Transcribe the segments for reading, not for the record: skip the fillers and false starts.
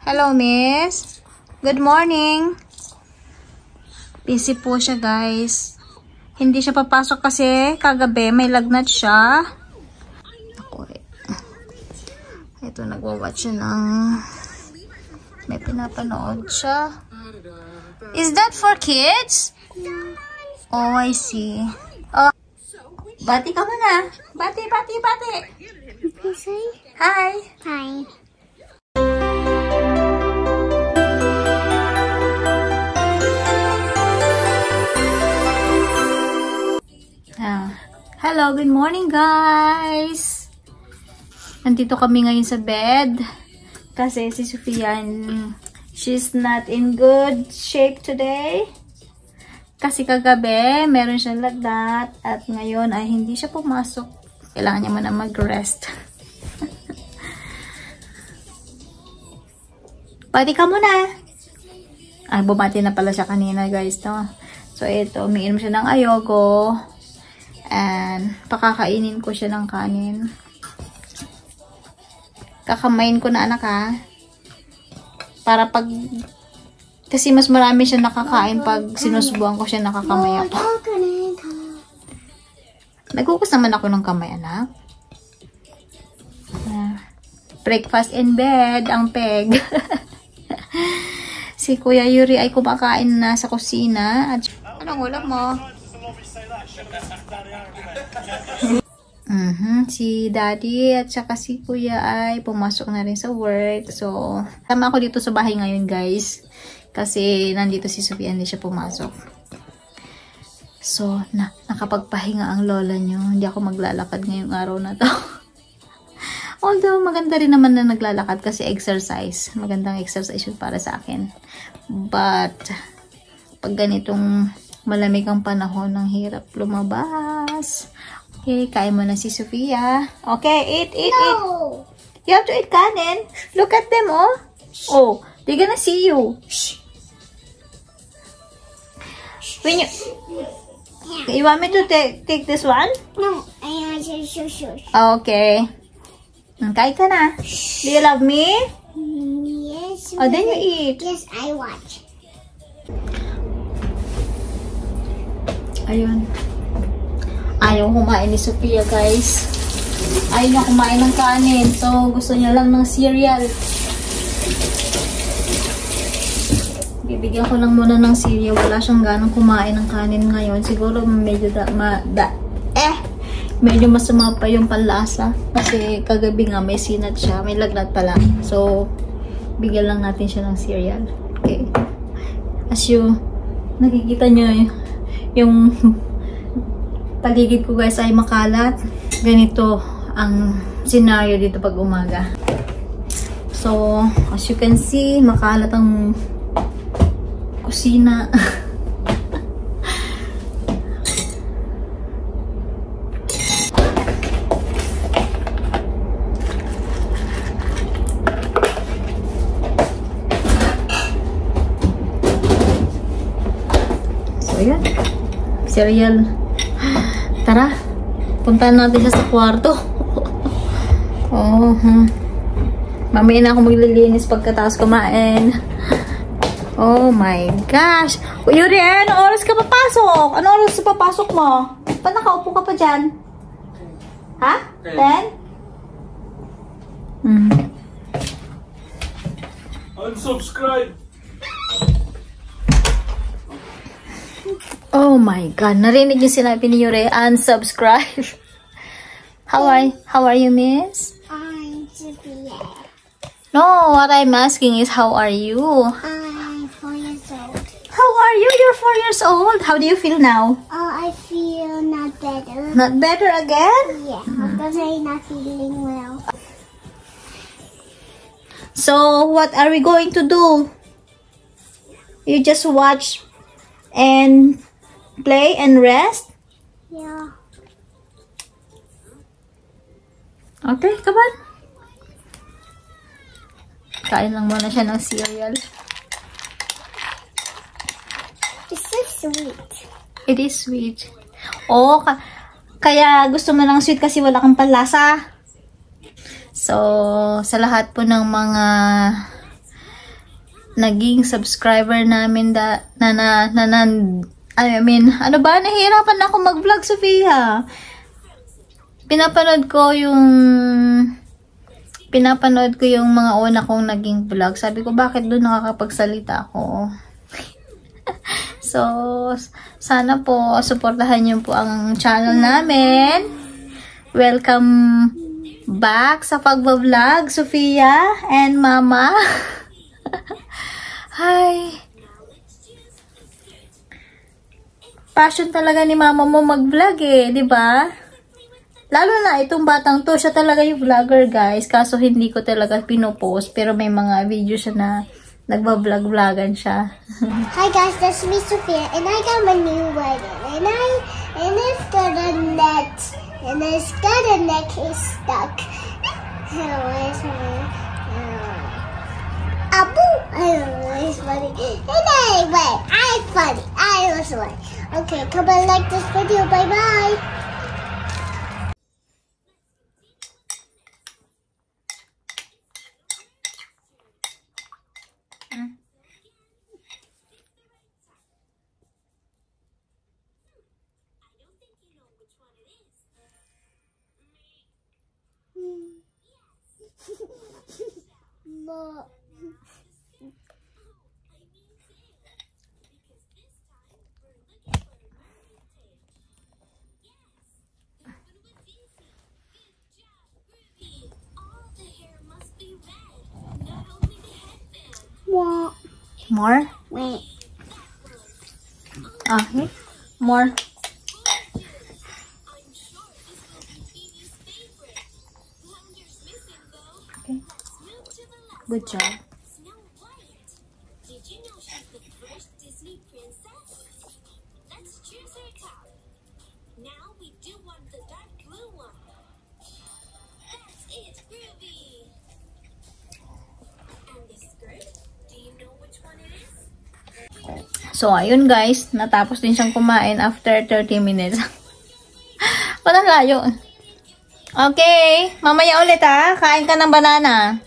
Hello, miss. Good morning. Busy po siya, guys. Hindi siya papasok kasi kagabi may lagnat siya. Ako eh. Ito, nagwa-watch siya ng... May pinapanood siya. Is that for kids? Oh, I see. Oh. Bati ka muna. Bati. Hi. Hi. Hello, good morning guys! Nandito kami ngayon sa bed kasi si Sofia, she's not in good shape today kasi kagabi meron siyang lagnat at ngayon ay hindi siya pumasok. Kailangan niya muna mag-rest. Pati ka muna! Ay, bumati na pala siya kanina guys, no? So ito, umiinom siya ng ayogo. And, pakakainin ko siya ng kanin. Kakamain ko na, anak, ha? Para pag... Kasi mas marami siya nakakain pag sinusubuan ko siya nakakamay ako. Nagkukus naman ako ng kamay, anak. Breakfast in bed, ang peg. Si Kuya Yuri ay kumakain na sa kusina. At, anong ulam mo? Si Daddy at saka si Kuya ay pumasok na rin sa work. So, tama ako dito sa bahay ngayon guys. Kasi nandito si Sofia, hindi siya pumasok. So, nakapagpahinga ang lola nyo. Hindi ako maglalakad ngayong araw na to. Although, maganda rin naman na naglalakad kasi exercise. Magandang exercise yun para sa akin. But, pag ganitong malamig ang panahon, ang hirap lumabas. Okay, kain mo na si Sofia. Okay, eat. You have to eat kanin. Look at them, oh. Oh, they're gonna see you. When you want me to take this one? No, I want to shush. Okay. Kain ka na. Do you love me? Yes. Oh, then you eat. Yes, I watch. Ayun. Ayaw kumain ni Sofia, guys. Ayaw niya kumain ng kanin. So, gusto niya lang ng cereal. Bibigyan ko lang muna ng cereal. Wala siyang ganong kumain ng kanin ngayon. Siguro medyo medyo masama pa yung panlasa. Kasi kagabi nga may sinat siya. May lagnat pala. So, bigyan lang natin siya ng cereal. Okay. As you nakikita nyo yung paligid ko guys ay makalat. Ganito ang scenario dito pag umaga. So, as you can see, makalat ang kusina. So, yan. Cereal. Tara, puntahan natin siya sa kwarto. Mamaya na ako maglilinis pagkatapos kumain. Oh my gosh. Yuri, anong oras ka papasok? Anong oras ka papasok mo? Ba't nakaupo ka pa dyan? Ha? 10? Unsubscribe! Oh my God, narinig yung sinabi ni Yuri, unsubscribe. How are you, miss? I'm Sophia. No, what I'm asking is how are you? I'm 4 years old. How are you? You're 4 years old. How do you feel now? I feel not better. Not better again? Yeah, because I'm not feeling well. So, what are we going to do? You just watch and play and rest? Yeah. Okay, come on. Kain lang muna siya ng cereal. It's so sweet. It is sweet. Oh, kaya gusto mo ng sweet kasi wala kang panlasa. So, sa lahat po ng mga naging subscriber namin nahihirapan ako mag-vlog, Sofia. Pinapanood ko yung mga una kong naging vlog. Sabi ko, bakit doon nakakapagsalita ako? So, sana po, suportahan niyo po ang channel namin. Welcome back sa pagbablog, Sofia and Mama. Hi. Passion talaga ni Mama mo mag-vlog eh, di ba? Lalo na itong batang to, siya talaga yung vlogger, guys. Kaso hindi ko talaga pinopost, pero may mga video siya na nagba-vlog-vlogan siya. Hi guys, that's me, Sophia, and I got my new wagon, and it's got a net, and it's got a neck is stuck. Hello, it's funny. Abu, it's funny. And anyway, I'm funny. I was funny. Okay, come and like this video. Bye bye. More? Wait. Okay. More. Okay. Good job. Did you know she's the first Disney princess? Let's choose her top. Now we do want the dark blue one. That's it, Groovy. And the skirt? Do you know which one it is? So, ayun guys. Natapos din siyang kumain after 30 minutes. Walang layo. Okay. Mamaya ulit ha. Kain ka ng banana.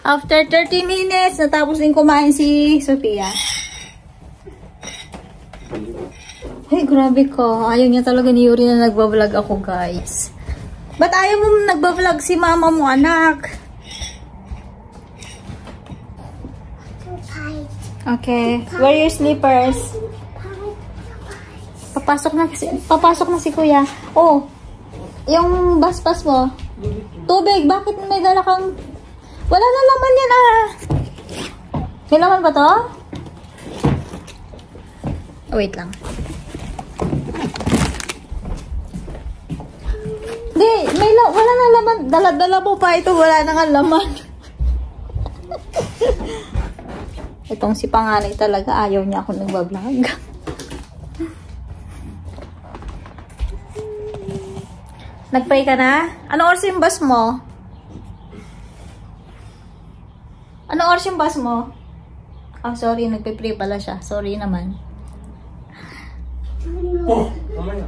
After 30 minutes, natapos din kumain si Sofia. Hey, grabe ko. Ayaw niya talaga ni Yuri na nagbablog ako, guys. Ba't ayaw mo nagbablog si mama mo, anak? Okay. Wear your slippers. Papasok na si Kuya. Oh, yung baspas mo. Tubig, bakit may dala kang... Wala na laman yan ah. May laman ba to? Oh, wait lang. Hindi, wala na laman. Dala-dala mo pa ito, wala na nga laman. Itong si panganay talaga, ayaw niya ako nagbablog. Nagpray ka na? Ano oras yung bus mo? Ano oras yung bus mo? Oh, sorry, nagpe-pray pala siya. Sorry naman. Oh, mamaya.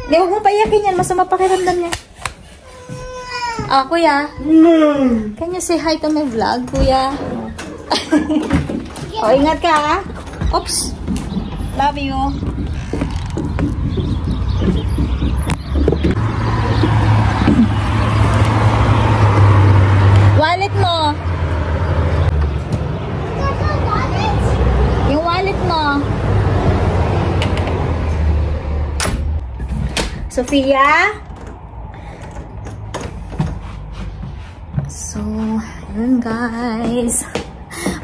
Hindi, huwag mo paiyakin yan. Masama pakiramdam niya. Ah, Kuya. Can you say hi to my vlog, Kuya? Oh, ingat ka, ha? Oops. Love you. Wallet mo. Yung wallet mo. Sofia? So, yun guys.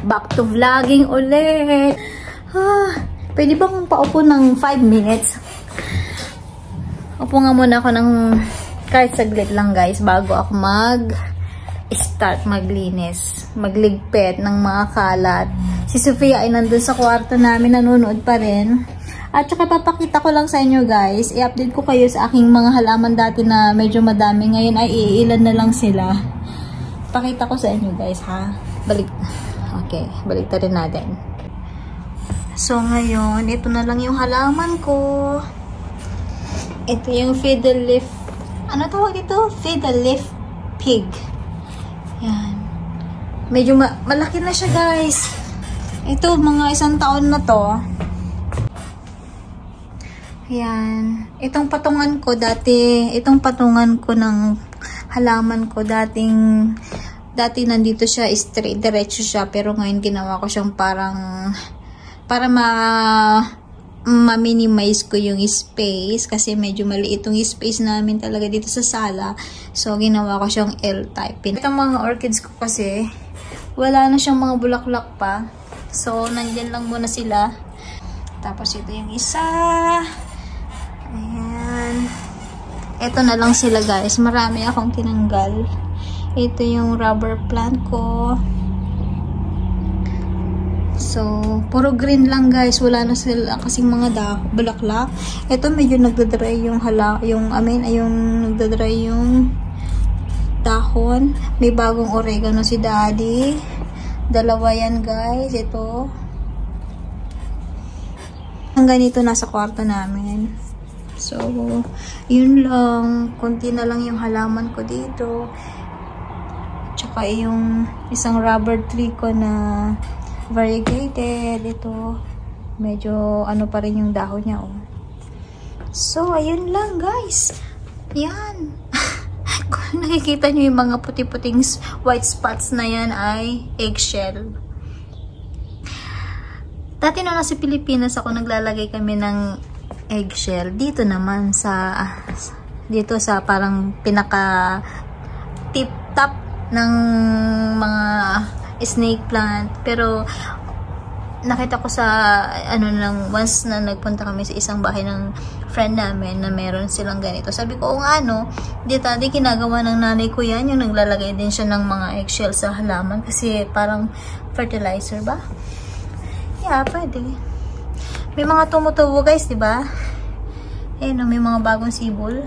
Back to vlogging ulit. Pwede bang paupo ng 5 minutes? Upo nga muna ako ng kahit saglit lang guys bago ako start maglinis, magligpit ng mga kalat. Si Sofia ay nandun sa kwarto namin, nanonood pa rin. At saka papakita ko lang sa inyo guys, i-update ko kayo sa aking mga halaman dati na medyo madami. Ngayon ay iilan na lang sila. Pakita ko sa inyo guys ha. Okay, balik rin natin. So ngayon, ito na lang yung halaman ko. Ito yung fiddle leaf. Ano tawag ito? Fiddle leaf pig. Yan. Medyo malaki na siya, guys. Ito, mga 1 taon na to. Ayan. Itong patungan ko dati, itong patungan ko ng halaman ko dati nandito siya, straight, diretso siya. Pero ngayon ginawa ko siyang para ma-minimize ko yung space kasi medyo maliit yung space namin talaga dito sa sala. So, ginawa ko siyang L-type. Itong mga orchids ko kasi, wala na siyang mga bulaklak pa. So, nandyan lang muna sila. Tapos, ito yung isa. Ayan. Ito na lang sila, guys. Marami akong tinanggal. Ito yung rubber plant ko. So, puro green lang, guys. Wala na sila kasing mga bulaklak. Ito medyo nagdadry yung nagdadry yung dahon. May bagong oregano si Daddy. 2 yan, guys. Ito. Ang ganito nasa kwarto namin. So, yun lang. Kunti na lang yung halaman ko dito. Tsaka yung isang rubber tree ko na variegated. Ito, medyo ano pa rin yung dahon niya, oh. So, ayun lang, guys. Yan. Kung nakikita nyo yung mga puti-puting white spots na yan ay eggshell. Dati na nasa Pilipinas ako, naglalagay kami ng eggshell. Dito naman sa parang pinaka tip-top ng mga snake plant. Pero nakita ko sa once na nagpunta kami sa isang bahay ng friend namin na meron silang ganito. Sabi ko, dito ginagawa ng nanay ko yan, yung naglalagay din siya ng mga eggshell sa halaman kasi parang fertilizer ba? Yeah, pwede. May mga tumutubo, guys, diba? Ayun, may mga bagong sibol.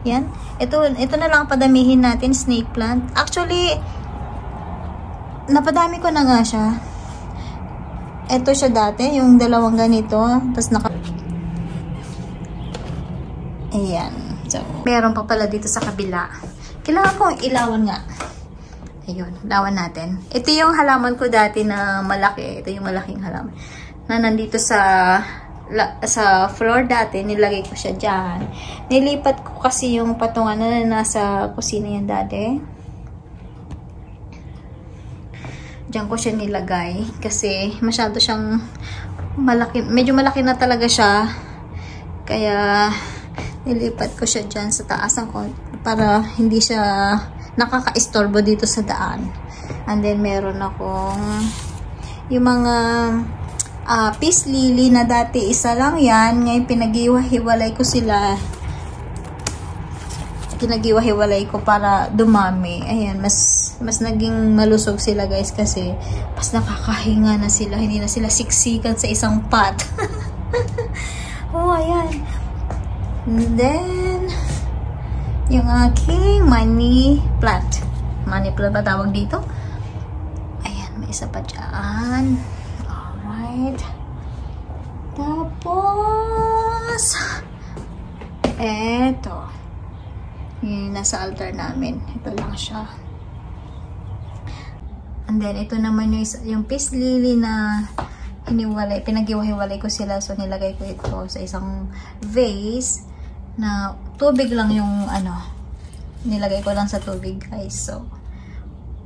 Yan. Ito na lang padamihin natin, snake plant. Actually, napadami ko na nga siya. Ito siya dati, yung 2 ganito. Tapos ayan. So, meron pa pala dito sa kabila. Kailangan kong ilawan nga. Ayun, lawan natin. Ito yung halaman ko dati na malaki. Ito yung malaking halaman. Na nandito sa floor dati, nilagay ko siya dyan. Nilipat ko kasi yung patungan na nasa kusina yan dati. Diyan ko siya nilagay kasi masyado siyang malaki, medyo malaki na talaga siya. Kaya nilipat ko siya dyan sa taas ng para hindi siya nakaka-istorbo dito sa daan. And then meron akong yung mga peace lily na dati isa lang yan. Ngayon pinag-iwa-hiwalay ko sila. Pinag-iwa-hiwalay ko para dumami. Ayan, mas naging malusog sila, guys, kasi mas nakakahinga na sila. Hindi na sila siksikan sa isang pot. Oh, ayan. And then, yung aking money plant. Money plant ba tawag dito? Ayan, may isa pa dyan. Alright. Tapos, eto. Yung nasa altar namin. Ito lang siya. And then, ito naman yung peace lily na hiniwalay. Pinag-iwa-hiwalay ko sila. So, nilagay ko ito sa isang vase na tubig lang yung nilagay ko lang sa tubig, guys. So,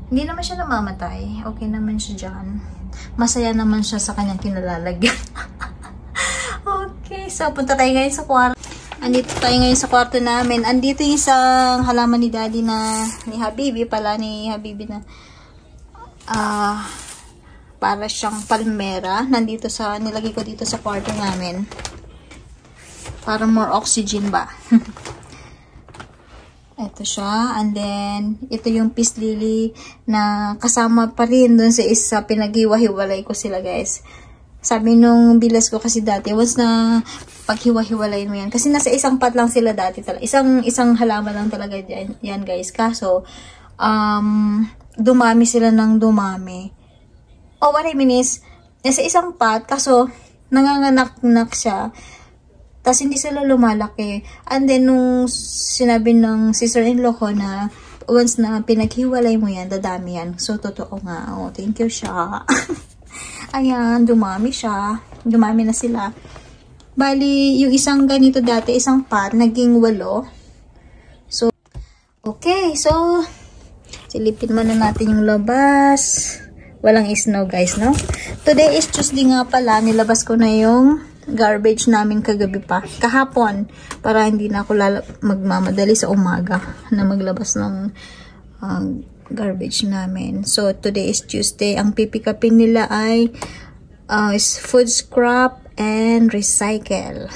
hindi naman siya namamatay. Okay naman siya dyan. Masaya naman siya sa kanyang kinalalagyan. Okay. So, punta tayo ngayon sa kwarto. Andito tayo ngayon sa kwarto namin. Andito yung isang halaman ni Daddy ni Habibi na para siyang palmera. Nilagay ko dito sa kwarto namin. Para more oxygen ba. Ito siya. And then, ito yung peace lily na kasama pa rin dun sa isa. Pinag-iwa-hiwalay ko sila, guys. Sabi nung bilas ko kasi dati, once na paghiwa-hiwalayin mo yan. Kasi nasa isang pot lang sila dati talaga. Isang halaman lang talaga yan, guys. Kaso, dumami sila ng dumami. Oh, what I mean is, nasa isang pot, kaso, nanganganak-nak siya. Tapos, hindi sila lumalaki. And then, nung sinabi ng sister-in-law ko na once na pinaghiwalay mo yan, dadami yan. So, totoo nga. Oh, thank you siya. Ayan, dumami siya. Dumami na sila. Bali, yung isang ganito dati, isang pot, naging 8. So, okay. So, silipin muna natin yung labas. Walang snow, guys, no? Today is Tuesday nga pala. Nilabas ko na yung garbage namin kagabi pa. Kahapon. Para hindi na ako magmamadali sa umaga na maglabas ng garbage namin. So, today is Tuesday. Ang pipikapin nila ay is food scrap and recycle.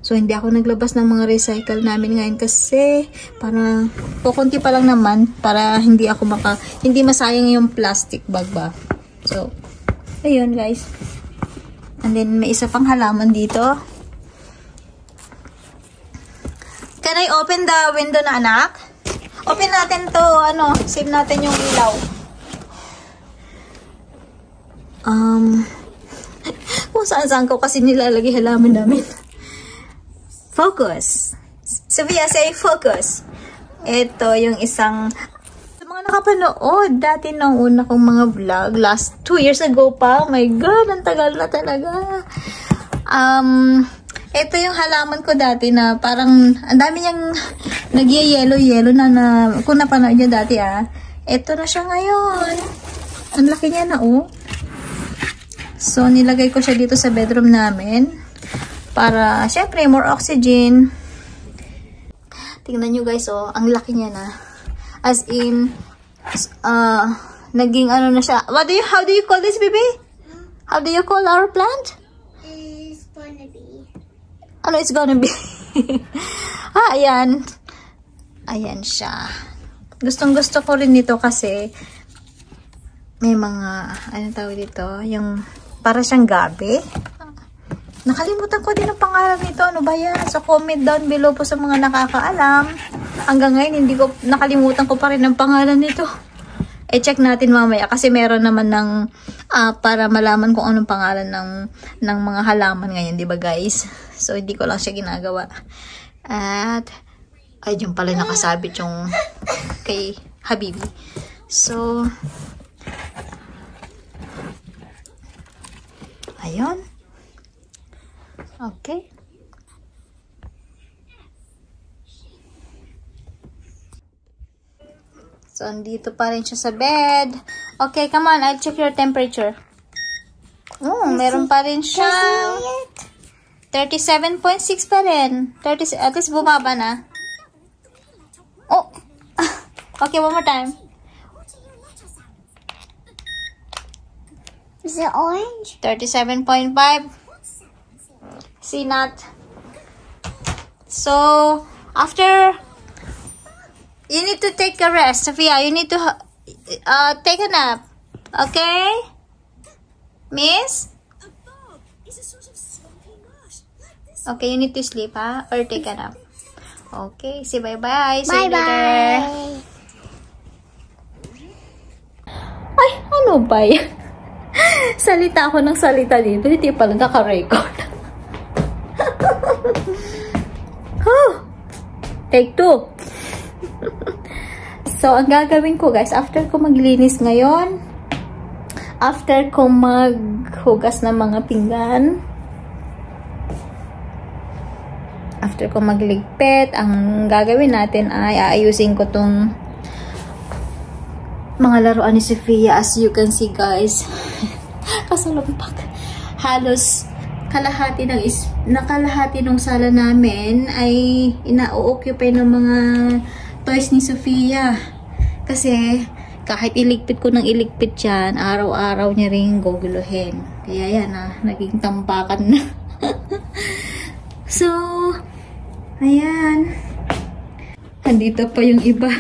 So, hindi ako naglabas ng mga recycle namin ngayon kasi para kukunti pa lang naman para hindi ako hindi masayang yung plastic bag ba. So, ayun guys. And then, may isa pang halaman dito. Can I open the window na, anak? Open natin to, save natin yung ilaw. Kung saan-saan ko kasi nilalagay halaman namin. Focus. Sophia, say focus. Ito yung isang sa mga nakapanood dati nung una kong mga vlog last 2 years ago pa. Oh my god, ang tagal na talaga. Ito yung halaman ko dati na parang ang dami niyang nag-yellow na kung napanood niyo dati ito na siya ngayon. Ang laki niya na So nilagay ko siya dito sa bedroom namin. Para, syempre, more oxygen. Tingnan nyo guys, ang laki niya na. As in, naging na siya. How do you call this, baby? How do you call our plant? It's gonna be. Ano it's gonna be? Ayan. Ayan siya. Gustong-gusto ko rin nito kasi may mga, tawag dito? Yung, para siyang gabi. Nakalimutan ko din ang pangalan nito. Ano ba yan? So, comment down below po sa mga nakakaalam. Hanggang ngayon, nakalimutan ko pa rin ang pangalan nito. Check natin mamaya. Kasi meron naman ng, para malaman kung anong pangalan ng mga halaman ngayon. Diba guys? So, hindi ko lang siya ginagawa. At, ay, yung pala nakasabit yung kay Habibi. So, ayun. Okay. So, andito pa rin siya sa bed. Okay, come on. I'll check your temperature. Meron pa rin siya. 37.6 pa rin. At least bumaba na. Oh! Okay, one more time. Is it orange? 37.5. See not. So, after, you need to take a rest. Sophia, you need to take a nap. Okay? Miss? Okay, you need to sleep, or take a nap. Okay, say bye-bye. See you later. Ay, ano ba yan? Salita ako ng salita dito. Hindi pala naka-record. Take 2. So, ang gagawin ko guys, after ko maglinis ngayon, after ko maghugas ng mga pinggan, after ko magligpit, ang gagawin natin ay aayusin ko tong mga laruan ni Sophia. As you can see guys, kasalumpak. Halos kalahati ng sala namin ay ina-occupy ng mga toys ni Sophia. Kasi kahit iligpit ko ng iligpit yan, araw-araw niya rin guguluhin. Kaya yan naging tampakan na. So, ayan. Andito pa yung iba.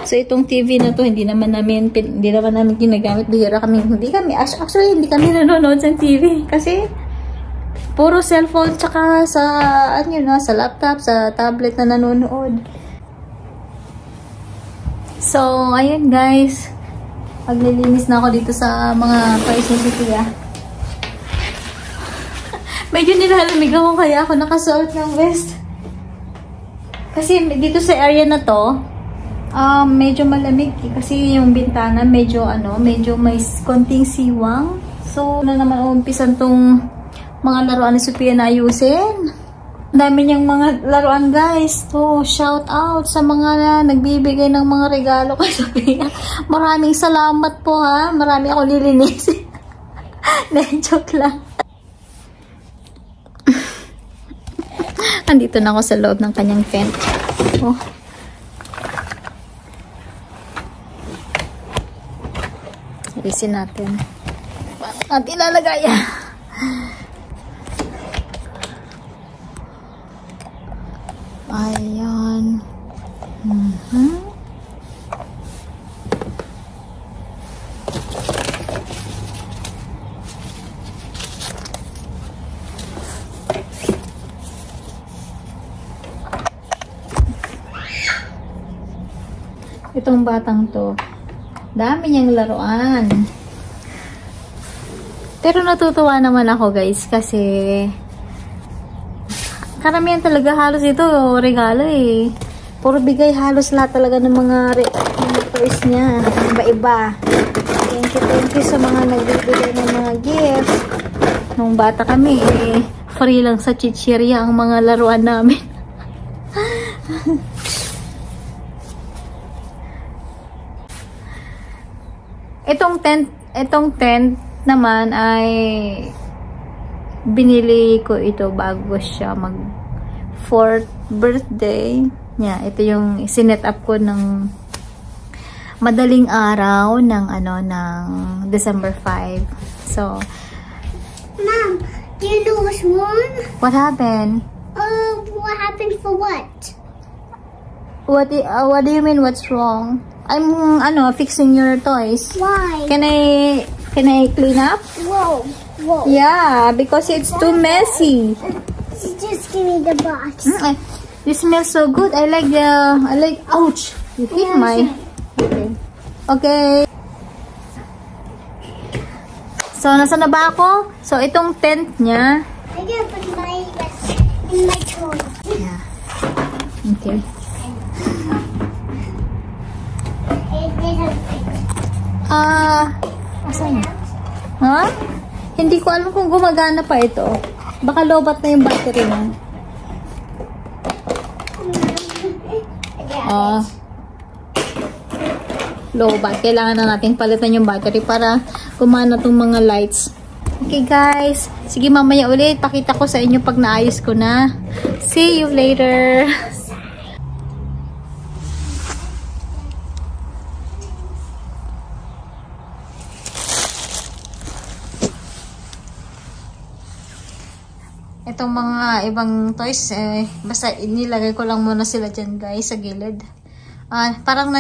So, itong TV na to, hindi naman namin ginagamit. Hindi kami nanonood sa TV. Kasi, puro cellphone, tsaka sa, sa laptop, sa tablet na nanonood. So, ayun guys. Maglilinis na ako dito sa mga toys ni Sophia. Medyo nilalamig ako kaya ako nakasuot ng vest. Kasi dito sa area na to, Medyo malamig kasi yung bintana medyo may konting siwang. So, naman umpisan tong mga laruan ni Sophia na ayusin. Dami niyang mga laruan, guys. So, shout out sa mga nagbibigay ng mga regalo kay Sophia. Maraming salamat po, ha. Marami ako nilinisin. Joke lang. Andito na ako sa loob ng kanyang tent. Oh. Alisin natin. At ilalagay. Ayan. Itong batang to, dami niyang laruan. Pero natutuwa naman ako, guys, kasi karamihan talaga halos ito regalo eh. Puro bigay halos lahat talaga ng mga toys niya. Iba-iba. Thank you sa mga nagbibigay ng mga gifts. Nung bata kami eh, free lang sa chichirya ang mga laruan namin. Itong tent naman ay binili ko ito bago siya mag 4th birthday. Yeah, ito yung sinet up ko ng madaling araw ng ng December 5. So, Mom, do you know what's wrong? What happened? What happened for what? What do you mean what's wrong? I'm fixing your toys. Why? Can I clean up? Whoa. Yeah, because it's too messy. Just give me the box. This smells so good. I like ouch. You hit my. Okay. So, nasa na ba ako? So, itong tent niya. I gotta put my in my toy. Yeah. Okay. Asan na? Ha? Hindi ko alam kung gumagana pa ito. Baka lobat na yung battery na. Lobat. Kailangan na natin palitan yung battery para gumana tong mga lights. Okay, guys. Sige, mamaya ulit. Pakita ko sa inyo pag naayos ko na. See you later. Itong mga ibang toys, basta inilagay ko lang muna sila dyan, guys, sa gilid. Parang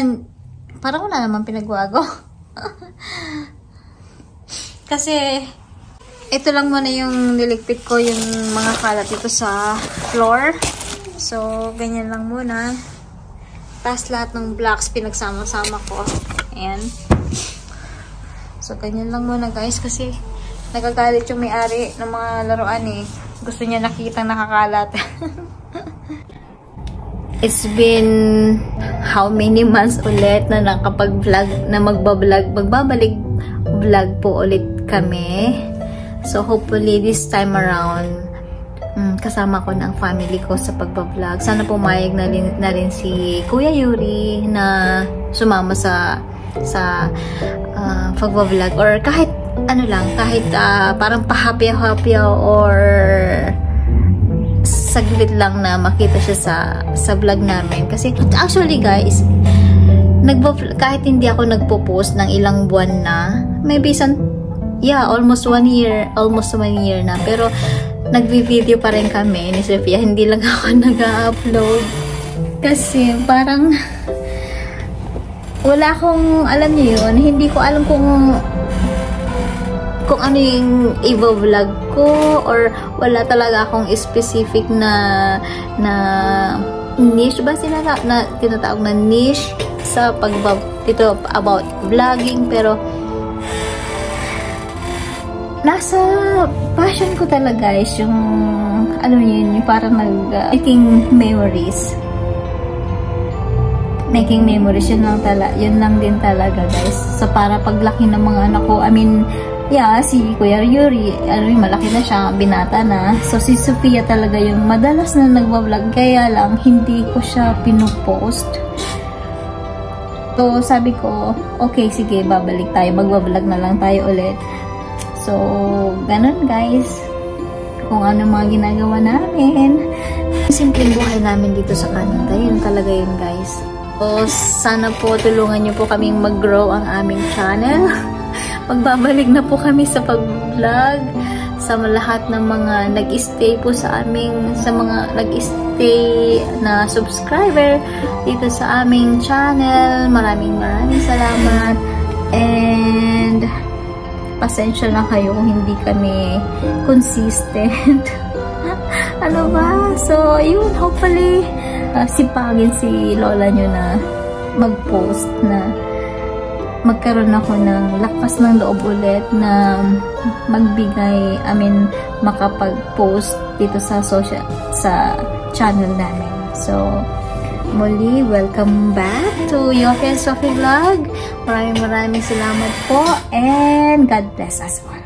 wala naman pinagwago. Kasi, ito lang muna yung niligpit ko yung mga kalat dito sa floor. So, ganyan lang muna. Tapos lahat ng blocks pinagsama-sama ko. Ayan. So, ganyan lang muna, guys, kasi nagagalit yung may-ari ng mga laruan eh. Gusto niya nakitang nakakalat. It's been how many months ulit na nakapag-vlog, na magbabalik vlog po ulit kami. So, hopefully this time around, kasama ko ng family ko sa pagbablog. Sana pumayag na rin si Kuya Yuri na sumama sa pagbablog. Or kahit kahit parang pa-happy-happy or saglit lang na makita siya sa vlog namin. Kasi actually, guys, kahit hindi ako nagpo-post ng ilang buwan na, maybe almost 1 year na, pero nagvi-video pa rin kami ni Sophia. Hindi lang ako nag-upload kasi parang wala akong alam niyo yun, hindi ko alam kung ano yung i-vlog ko, or wala talaga akong specific na niche ba tinatawag na niche sa dito about vlogging. Pero nasa passion ko talaga is yung yung parang making memories. making memories, yun lang din talaga, guys. So, para paglaki ng mga anak ko, I mean, yeah, si Kuya Yuri, malaki na siya, binata na. So, si Sofia talaga yung madalas na nagbablog, kaya lang, hindi ko siya pinupost. So, sabi ko, okay, sige, babalik tayo, magbablog na lang tayo ulit. So, ganun, guys. Kung ano mga ginagawa namin. Simpleng buhay namin dito sa Canada, yun talaga yun, guys. So, sana po tulungan niyo po kaming mag-grow ang aming channel. Magbabalik na po kami sa pag-vlog sa lahat ng mga nag-stay po sa aming, sa mga nag-stay na subscriber dito sa aming channel. Maraming salamat. And pasensya na kayo kung hindi kami consistent. Ano ba? So, yun, hopefully sipagin si lola nyo na mag-post, na magkaroon ako ng lakas ng loob ulit na magbigay, makapag-post dito sa channel namin. So, muli, welcome back to Yofi and Sophie Vlog. Maraming salamat po, and God bless us all.